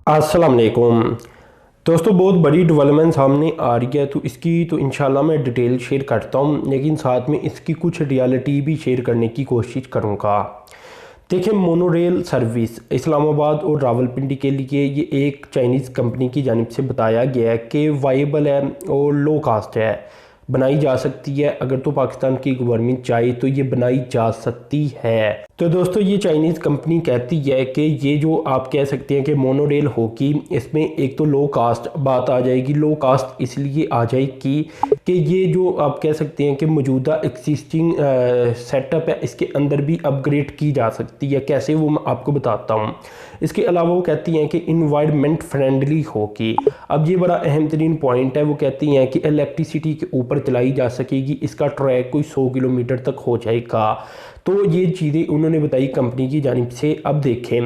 अस्सलाम वालेकुम दोस्तों, बहुत बड़ी डेवलपमेंट सामने आ रही है तो इसकी तो इंशाल्लाह मैं डिटेल शेयर करता हूँ, लेकिन साथ में इसकी कुछ रियलिटी भी शेयर करने की कोशिश करूँगा। देखिए, मोनोरेल सर्विस इस्लामाबाद और रावलपिंडी के लिए ये एक चाइनीज़ कंपनी की जानिब से बताया गया है कि वाइबल है और लो कास्ट है, बनाई जा सकती है। अगर तो पाकिस्तान की गवर्नमेंट चाहे तो ये बनाई जा सकती है। तो दोस्तों, ये चाइनीज़ कंपनी कहती है कि ये जो आप कह सकते हैं कि मोनोरेल होगी, इसमें एक तो लो कास्ट बात आ जाएगी। लो कास्ट इसलिए आ जाएगी कि ये जो आप कह सकते हैं कि मौजूदा एग्जिस्टिंग सेटअप है, इसके अंदर भी अपग्रेड की जा सकती है। कैसे, वो मैं आपको बताता हूँ। इसके अलावा वो कहती हैं कि इन्वायरमेंट फ्रेंडली होगी। अब ये बड़ा अहम तरीन पॉइंट है। वो कहती हैं कि इलेक्ट्रिसिटी के ऊपर चलाई जा सकेगी, इसका ट्रैक कोई 100 किलोमीटर तक हो जाएगा। तो ये चीज़ें उन्होंने बताई कंपनी की जानिब से। अब देखें,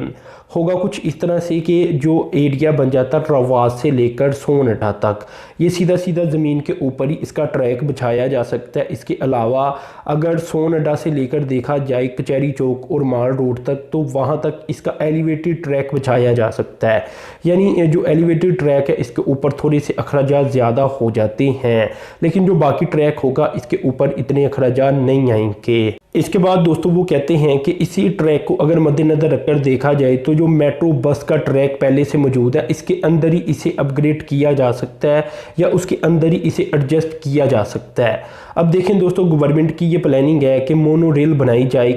होगा कुछ इस तरह से कि जो एरिया बन जाता रवास से लेकर सोनहट्टा तक, ये सीधा सीधा ज़मीन के ऊपर ही इसका ट्रैक बिछाया जा सकता है। इसके अलावा अगर सोनहट्टा से लेकर देखा जाए कचहरी चौक और माल रोड तक, तो वहाँ तक इसका एलिवेटेड ट्रैक बिछाया जा सकता है। यानी जो एलिवेटेड ट्रैक है, इसके ऊपर थोड़े से अखराजात ज़्यादा हो जाते हैं, लेकिन जो बाकी ट्रैक होगा इसके ऊपर इतने अखराजात नहीं आएंगे। इसके बाद दोस्तों, वो कहते हैं कि इसी ट्रैक को अगर मद्देनज़र रखकर देखा जाए तो जो मेट्रो बस का ट्रैक पहले से मौजूद है, इसके अंदर ही इसे अपग्रेड किया जा सकता है या उसके अंदर ही इसे एडजस्ट किया जा सकता है। अब देखें दोस्तों, गवर्नमेंट की ये प्लानिंग है कि मोनो रेल बनाई जाए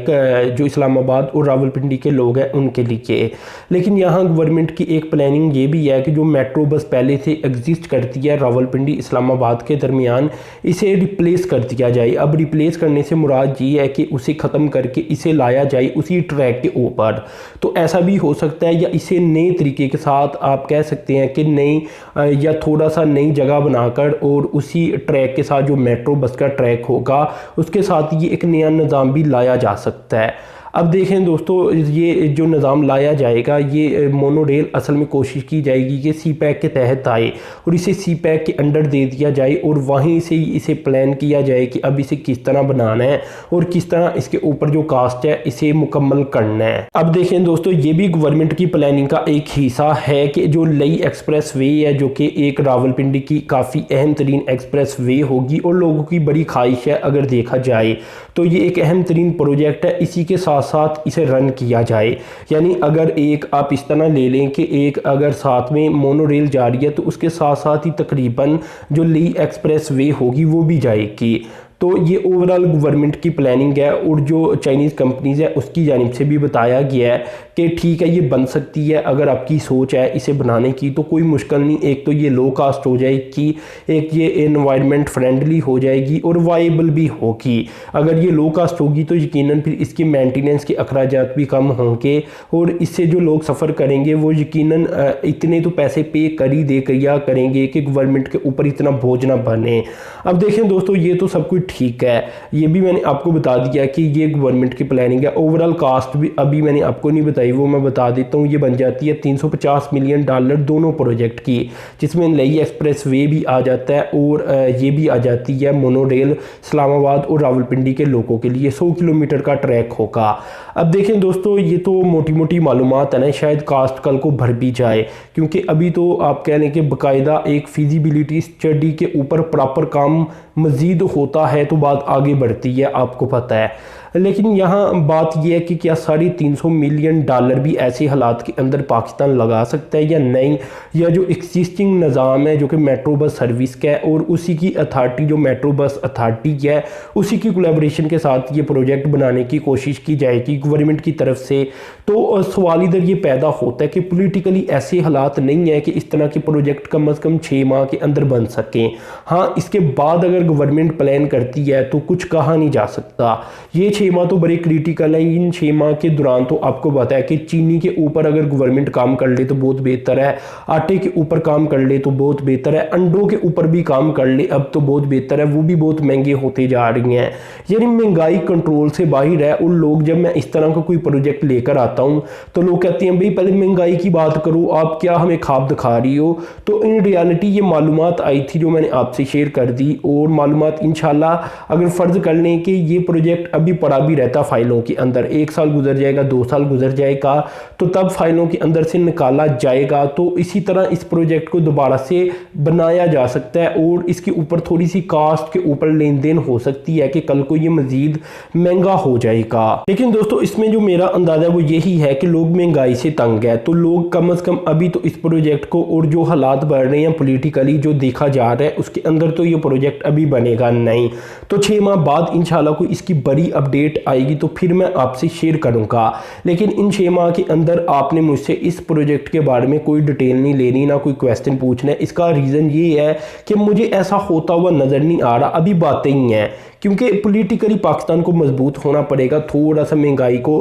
जो इस्लामाबाद और रावलपिंडी के लोग हैं उनके लिए। लेकिन यहाँ गवर्नमेंट की एक प्लानिंग ये भी है कि जो मेट्रो बस पहले से एग्जिस्ट करती है रावलपिंडी इस्लामाबाद के दरमियान, इसे रिप्लेस कर दिया जाए। अब रिप्लेस करने से मुराद ये है कि उसे ख़त्म करके इसे लाया जाए उसी ट्रैक के ऊपर। तो ऐसा भी हो सकता है, या इसे नए तरीके के साथ आप कह सकते हैं कि नई या थोड़ा सा नई जगह बनाकर और उसी ट्रैक के साथ जो मेट्रो बस का ट्रैक होगा उसके साथ ये एक नया निज़ाम भी लाया जा सकता है। अब देखें दोस्तों, ये जो निज़ाम लाया जाएगा, ये मोनो रेल असल में कोशिश की जाएगी कि सी पैक के तहत आए और इसे सी पैक के अंडर दे दिया जाए और वहीं से ही इसे प्लान किया जाए कि अब इसे किस तरह बनाना है और किस तरह इसके ऊपर जो कास्ट है इसे मुकम्मल करना है। अब देखें दोस्तों, ये भी गवर्नमेंट की प्लानिंग का एक हिस्सा है कि जो लई एक्सप्रेस वे है, जो कि एक रावलपिंडी की काफ़ी अहम तरीन एक्सप्रेस वे होगी और लोगों की बड़ी ख्वाहिश है अगर देखा जाए तो ये एक अहम तरीन प्रोजेक्ट है। इसी के साथ साथ इसे रन किया जाए। यानी अगर एक आप इस तरह ले लें कि एक अगर साथ में मोनो रेल जा रही है तो उसके साथ साथ ही तकरीबन जो ली एक्सप्रेस वे होगी वो भी जाएगी। तो ये ओवरऑल गवर्नमेंट की प्लानिंग है और जो चाइनीज़ कंपनीज है उसकी जानिब से भी बताया गया है कि ठीक है, ये बन सकती है। अगर आपकी सोच है इसे बनाने की तो कोई मुश्किल नहीं। एक तो ये लो कास्ट हो जाएगी, एक ये एनवायरनमेंट फ्रेंडली हो जाएगी और वाइबल भी होगी। अगर ये लो कास्ट होगी तो यकीनन फिर इसके मेंटेनेंस के अखराजात भी कम होंगे और इससे जो लोग सफ़र करेंगे वो यकीनन इतने तो पैसे पे कर ही दे या करेंगे कि गवर्नमेंट के ऊपर इतना बोझ ना बने। अब देखें दोस्तों, ये तो सब कुछ ठीक है, ये भी मैंने आपको बता दिया कि ये गवर्नमेंट की प्लानिंग है। ओवरऑल कास्ट भी अभी मैंने आपको नहीं बताई, वो मैं बता देता हूँ। ये बन जाती है $350 मिलियन दोनों प्रोजेक्ट की, जिसमें नई एक्सप्रेस वे भी आ जाता है और ये भी आ जाती है मोनो रेल इस्लामाबाद और रावलपिंडी के लोगों के लिए 100 किलोमीटर का ट्रैक होगा। अब देखें दोस्तों, ये तो मोटी मोटी मालूमात है ना, शायद कास्ट कल को भर भी जाए, क्योंकि अभी तो आप कह लें कि बाकायदा एक फिजिबिलिटी स्टडी के ऊपर प्रॉपर काम मज़ीद होता है तो बात आगे बढ़ती है, आपको पता है। लेकिन यहाँ बात यह है कि क्या $350 मिलियन भी ऐसे हालात के अंदर पाकिस्तान लगा सकता है या नहीं, या जो एग्जिस्टिंग निज़ाम है जो कि मेट्रो बस सर्विस का है और उसी की अथॉरिटी जो मेट्रो बस अथॉरिटी है उसी की कोलैबोरेशन के साथ ये प्रोजेक्ट बनाने की कोशिश की जाएगी गवर्नमेंट की तरफ से। तो सवाल इधर ये पैदा होता है कि पॉलिटिकली ऐसे हालात नहीं है कि इस तरह के प्रोजेक्ट कम अज़ कम 6 माह के अंदर बन सकें। हाँ, इसके बाद अगर गवर्नमेंट प्लान करती है तो कुछ कहा नहीं जा सकता। ये 6 माह तो बड़े क्रिटिकल हैं। इन 6 माह के दौरान तो आपको पता है कि चीनी के ऊपर अगर गवर्नमेंट काम कर ले तो बहुत बेहतर है, आटे के ऊपर काम कर ले तो बहुत बेहतर है, अंडों के ऊपर भी काम कर ले अब तो बहुत बेहतर है, वो भी बहुत महंगे होते जा रही हैं। यानी महंगाई कंट्रोल से बाहर है। उन लोग जब मैं इस तरह का कोई प्रोजेक्ट लेकर आता हूँ तो लोग कहते हैं भाई पहले महंगाई की बात करो, आप क्या हमें ख्वाब दिखा रही हो। तो इन रियलिटी ये मालूमात आई थी जो मैंने आपसे शेयर कर दी, और मालूमात इंशाल्लाह अगर फ़र्ज़ कर लें कि ये प्रोजेक्ट अभी पड़ा भी रहता फाइलों के अंदर, 1 साल गुजर जाएगा, 2 साल गुजर जाएगा, तो तब फाइलों के अंदर से निकाला जाएगा। तो इसी तरह इस प्रोजेक्ट को दोबारा से बनाया जा सकता है और इसके ऊपर थोड़ी सी कास्ट के ऊपर लेन देन हो सकती है कि कल को ये मजीद महंगा हो जाएगा। लेकिन दोस्तों इसमें जो मेरा अंदाजा वो यही है कि लोग महंगाई से तंग है, तो लोग कम से कम अभी तो इस प्रोजेक्ट को, और जो हालात बढ़ रहे हैं पॉलिटिकली जो देखा जा रहा है उसके अंदर, तो ये प्रोजेक्ट अभी बनेगा नहीं। तो 6 माह बाद इंशाल्लाह कोई इसकी बड़ी अपडेट आएगी तो फिर मैं आपसे शेयर करूंगा। लेकिन इन 6 माह के अंदर आपने मुझसे इस प्रोजेक्ट के बारे में कोई डिटेल नहीं लेनी, ना कोई क्वेश्चन पूछना है। इसका रीज़न ये है कि मुझे ऐसा होता हुआ नज़र नहीं आ रहा, अभी बातें ही हैं, क्योंकि पॉलिटिकली पाकिस्तान को मजबूत होना पड़ेगा, थोड़ा सा महंगाई को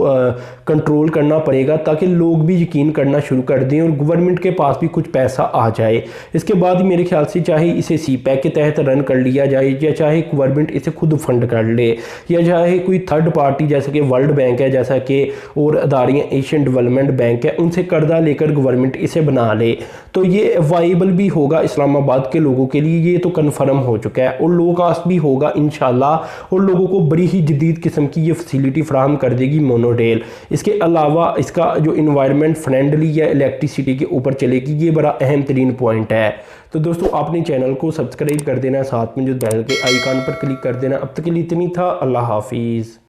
कंट्रोल करना पड़ेगा ताकि लोग भी यकीन करना शुरू कर दें और गवर्नमेंट के पास भी कुछ पैसा आ जाए। इसके बाद मेरे ख्याल से चाहे इसे CPEC के तहत रन कर लिया जाए, या चाहे गवर्नमेंट इसे खुद फंड कर ले, या चाहे कोई थर्ड पार्टी जैसे कि वर्ल्ड बैंक है, जैसा कि और अदारियाँ एशियन डेवलपमेंट बैंक है, उनसे कर्जा लेकर गवर्नमेंट इसे बना ले, तो ये वाइबल भी होगा इस्लामाबाद के लोगों के लिए, ये तो कन्फर्म हो चुका है। और लो कास्ट भी होगा इंशाल्लाह, और लोगों को बड़ी ही जदीद किस्म की ये फैसिलिटी फराहम कर देगी मोनो रेल। इसके अलावा इसका जो इन्वायरमेंट फ्रेंडली या इलेक्ट्रिसिटी के ऊपर चलेगी, ये बड़ा अहम तरीन पॉइंट है। तो दोस्तों आपने चैनल को सब्सक्राइब कर देना, साथ में जो बेल के आइकन पर क्लिक कर देना। अब तक के लिए इतनी था, अल्लाह हाफिज़।